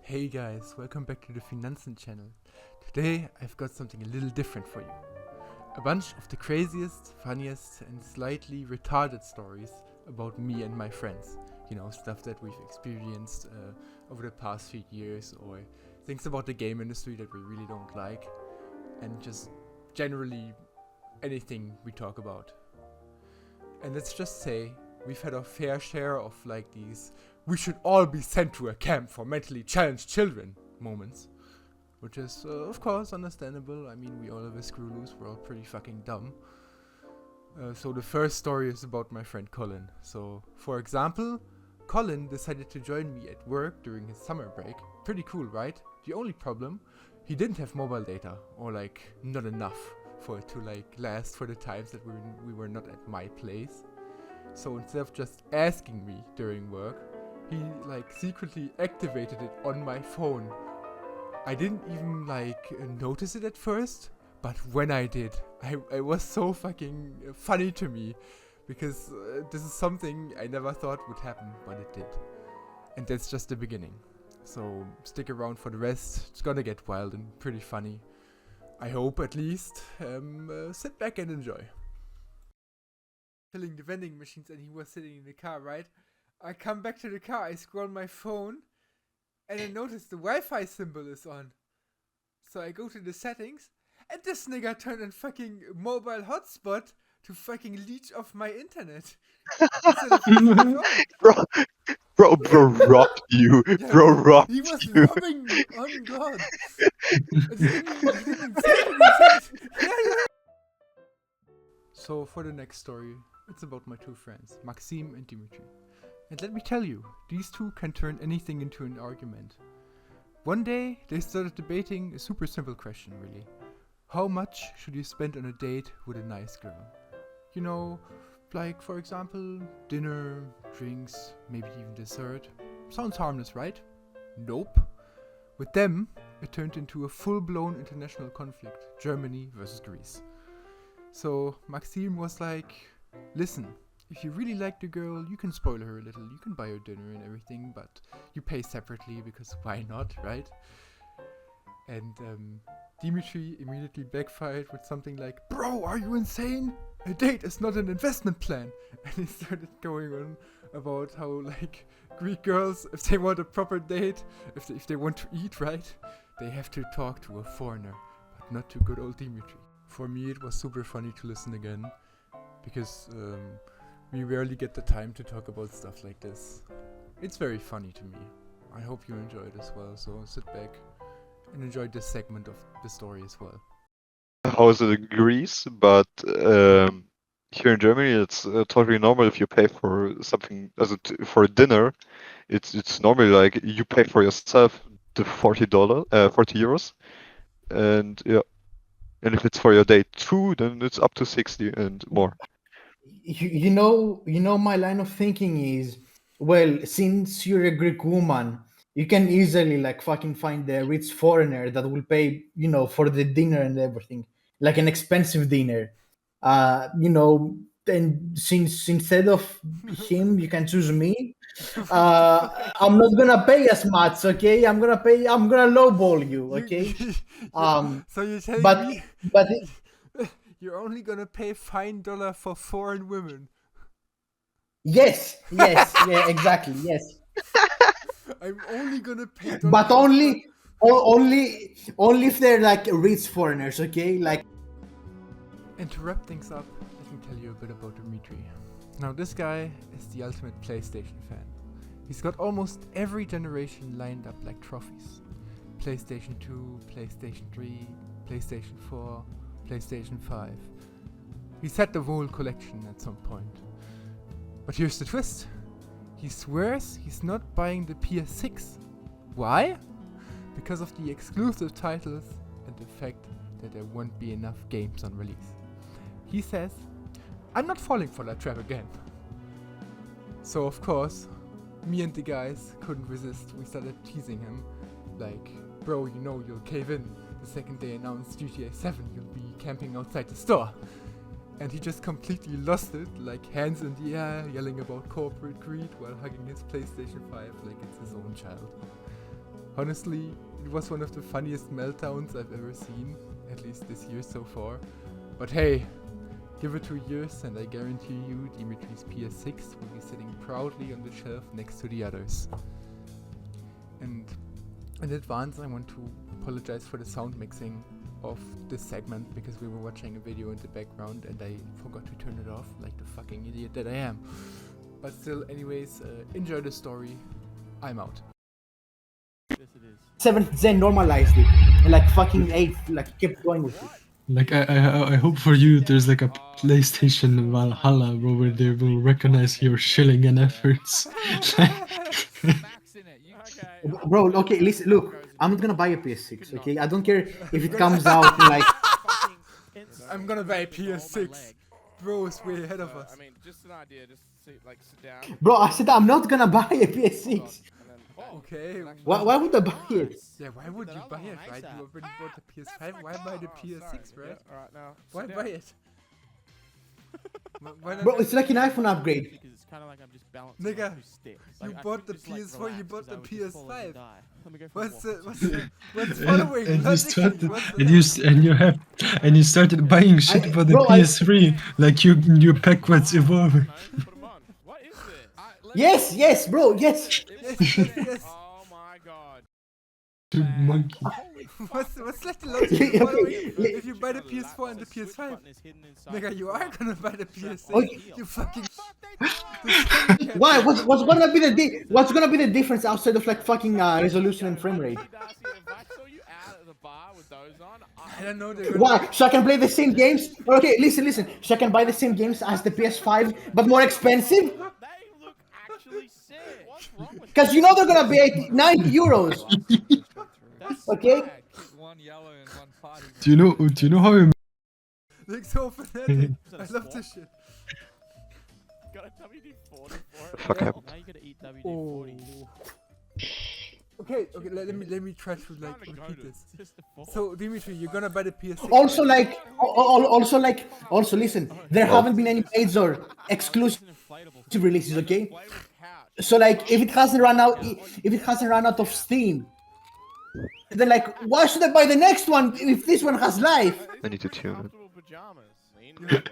Hey guys, welcome back to the Finanzen channel. Today I've got something a little different for you. A bunch of the craziest, funniest and slightly retarded stories about me and my friends. You know, stuff that we've experienced over the past few years, or things about the game industry that we really don't like, and just generally anything we talk about. And let's just say we've had our fair share of like these "we should all be sent to a camp for mentally challenged children" moments. Which is, of course, understandable. I mean, we all have a screw loose, we're all pretty fucking dumb. So the first story is about my friend Colin. So, for example, Colin decided to join me at work during his summer break. Pretty cool, right? The only problem, he didn't have mobile data, or like, not enough for it to like last for the times that we were not at my place. So instead of just asking me during work, he like secretly activated it on my phone. I didn't even like notice it at first, but when I did, it was so fucking funny to me, because this is something I never thought would happen, but it did. And that's just the beginning. So stick around for the rest. It's gonna get wild and pretty funny. I hope, at least. Sit back and enjoy. Filling the vending machines, and he was sitting in the car, right? I come back to the car, I scroll my phone, and I notice the Wi-Fi symbol is on. So I go to the settings, and this nigga turned on fucking mobile hotspot to fucking leech off my internet. Instead of using the phone. Bro robbed you. Yeah, Bro robbed he was you. robbing me, on God. And he didn't say it, he said, yeah. So for the next story, it's about my two friends, Maxime and Dimitri. And let me tell you, these two can turn anything into an argument. One day, they started debating a super simple question, really. How much should you spend on a date with a nice girl? You know, like, for example, dinner, drinks, maybe even dessert. Sounds harmless, right? Nope. With them, it turned into a full-blown international conflict. Germany versus Greece. So, Maxime was like, listen, if you really like the girl, you can spoil her a little, you can buy her dinner and everything, but you pay separately, because why not, right? And Dimitri immediately backfired with something like, bro, are you insane? A date is not an investment plan. And he started going on about how like Greek girls, if they want a proper date, if they want to eat right, they have to talk to a foreigner, but not to good old Dimitri. For me, it was super funny to listen again, because we rarely get the time to talk about stuff like this. It's very funny to me. I hope you enjoy it as well, so sit back and enjoy this segment of the story as well. How is it in Greece? But here in Germany, it's totally normal if you pay for something for dinner. It's normally like you pay for yourself the $40, 40 euros, and yeah. And if it's for your date too, then it's up to 60 and more. You know, my line of thinking is, well, since you're a Greek woman, you can easily like fucking find a rich foreigner that will pay, for the dinner and everything, like an expensive dinner. And since instead of him, you can choose me. I'm not gonna pay as much, okay? I'm gonna lowball you, okay? So you're telling But me but you're only gonna pay fine dollar for foreign women? yes, yeah, exactly, yes. I'm only gonna pay dollar But for only if they're like rich foreigners, okay? Like, And to wrap things up, let me tell you a bit about Dimitri. Now, this guy is the ultimate PlayStation fan. He's got almost every generation lined up like trophies. PlayStation 2, PlayStation 3, PlayStation 4, PlayStation 5. He's had the whole collection at some point. But here's the twist. He swears he's not buying the PS6. Why? Because of the exclusive titles and the fact that there won't be enough games on release. He says, I'm not falling for that trap again. So of course, me and the guys couldn't resist. We started teasing him, like, bro, you know you'll cave in. The second they announced GTA 7, you'll be camping outside the store. And he just completely lost it, like hands in the air, yelling about corporate greed while hugging his PlayStation 5 like it's his own child. Honestly, it was one of the funniest meltdowns I've ever seen, at least this year so far. But hey, give it 2 years and I guarantee you Dimitri's PS6 will be sitting proudly on the shelf next to the others. And in advance I want to apologize for the sound mixing of this segment because we were watching a video in the background and I forgot to turn it off like the fucking idiot that I am. But still, anyways, enjoy the story. I'm out. 7th Zen normalized it, and like fucking 8th, like kept going with it. Like I hope for you there's like a PlayStation Valhalla, bro, where they will recognize your shilling and efforts. Bro, okay, listen, look, I'm not gonna buy a PS6, okay? I don't care if it comes out in like... I'm gonna buy a PS6. Bro is way ahead of us. I mean, just an idea, just sit down. Bro, I said I'm not gonna buy a PS6. Okay. Why would I buy it? Yeah, why would you buy it, right? You already bought the PS5, why buy the PS6, right? Alright, now. Why buy it? Why not Bro, buy- it's like an iPhone upgrade. Because it's kind of like I'm just balancing Nigga, on two sticks. you Like, I bought could the just, like, PS4, you relax, bought the 'cause I would just fall over and PS5. die. Let me go for a What's walk. what's following? and you Logically, started what's the- and you s- and you have and you started buying shit for the bro, PS3 like you backwards evolving. Put 'em on. What is this? Yes, bro, yes. yes. Oh my god. Dude, monkey. What's like the logic Okay, following le- if you buy the PS4 and the PS5? Nigga, you are gonna buy the PS6. Okay. You fucking. Why? What's gonna be what's gonna be the difference outside of like fucking resolution and frame rate? I don't know. They're gonna Why? So I can play the same games? Okay, listen. So I can buy the same games as the PS5, but more expensive? They look actually sick. What's wrong with Because you know they're gonna be 90 euros. That's Okay? swag. One yellow and one party. Do you know how you Look so fanatic. I love this shit. Got a WD-40 for it. Fuck up. Now you gotta eat Oh. WD-40. Okay. Let me try to like repeat this. So Dimitri, you're gonna buy the PS6. Also listen, there haven't been any major exclusive releases, okay? So like if it hasn't run out of Steam, then like why should I buy the next one if this one has life? I need to tune it.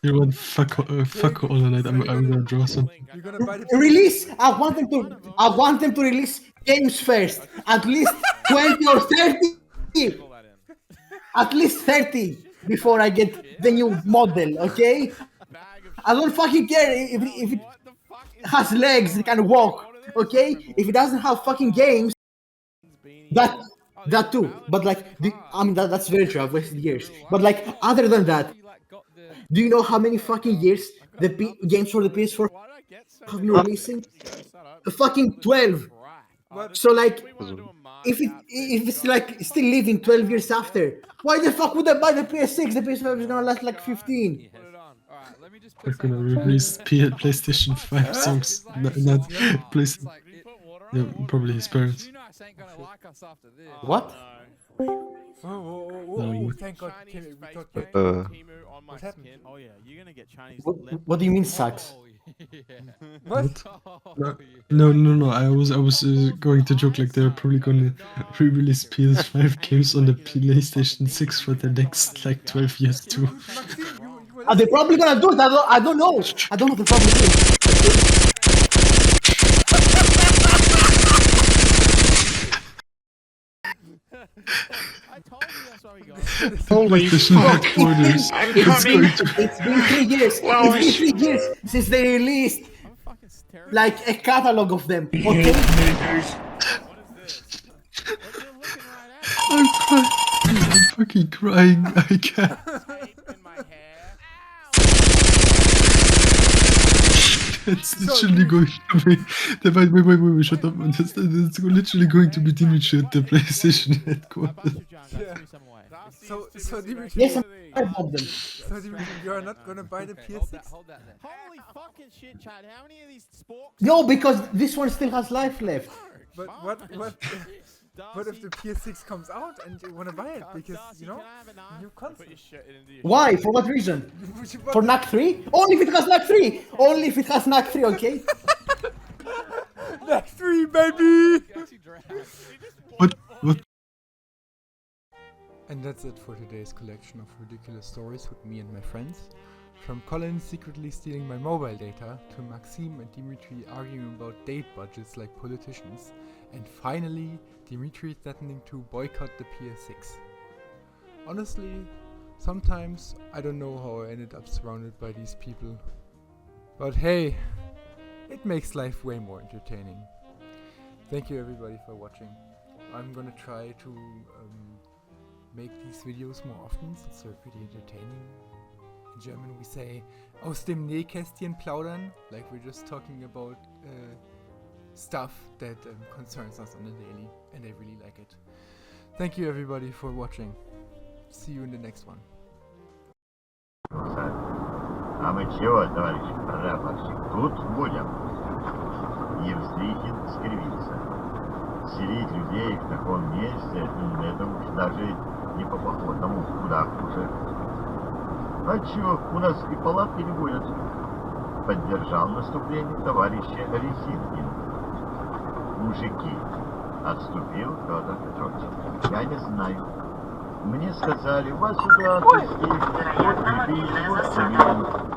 you want fuck all night? I'm gonna draw some. You're gonna buy the Release. I want them to release games first. At least 20 or 30. At least 30 before I get the new model, okay? I don't fucking care if it has legs, it can walk, okay? If it doesn't have fucking games, that too. But like, I mean, that's very true. I've wasted years. But like, other than that, do you know how many fucking years the games for the PS4 have been releasing? Fucking 12. So like, if it's like still living 12 years after, why the fuck would I buy the PS6? The PS5 is gonna last like 15. Alright, let me just They're put gonna release PlayStation 5 songs, not PlayStation. Yeah, probably his parents. You know I ain't gonna like us after this. What? Whoa, thank God. We got What happened? Oh yeah, you're gonna get Chinese. What do you mean sucks? Oh, yeah. What? Oh, No. I was going to joke like they're probably gonna re-release PS5 games on the PlayStation 6 for the next like 12 years too. Maxime, you were Are they probably gonna do it? I don't know. I don't know the probably do. I told you that's why we got. Like the shit headquarters. It's been 3 years. It's been 3 years since they released I'm fucking staring. like a catalog of them. Okay? What is this? What you're looking right at? I'm crying. I'm fucking crying. I can't. Tape in my hair. It's literally going to be. Wait, shut up. It's literally going to be Dimitri at the PlayStation headquarters. So Dimitri, Yes, I bought them. so Dimitri, you're not gonna buy the okay, hold that, PS6? hold that then. Holy fucking shit, Chad! How many of these sporks? No, because this one still has life left. But what if the PS6 comes out and you wanna buy it? Because you know, new console. Put your shit into your Why? For what reason? You For NAC 3? Only if it has NAC 3! Only if it has NAC 3, okay? Next 3, baby! Actually dragged. What? And that's it for today's collection of ridiculous stories with me and my friends. From Colin secretly stealing my mobile data, to Maxime and Dimitri arguing about date budgets like politicians, and finally, Dimitri threatening to boycott the PS6. Honestly, sometimes I don't know how I ended up surrounded by these people. But hey, it makes life way more entertaining. Thank you everybody for watching. I'm gonna try to make these videos more often, since they're pretty entertaining. In German we say aus dem Nähkästchen plaudern, like we're just talking about stuff that concerns us on the daily, and I really like it. Thank you everybody for watching. See you in the next one. А мы чего, товарищ прапорщик, тут будем? Евстрихин скривится. Селить людей в таком месте, это уж даже не по походному, куда хуже. А чё, у нас и палатки не будет. Поддержал наступление товарища Резинкин. Мужики, отступил Федор Петрович. Я не знаю. Мне сказали, вас сюда отвезти, вот любить, вот заменить.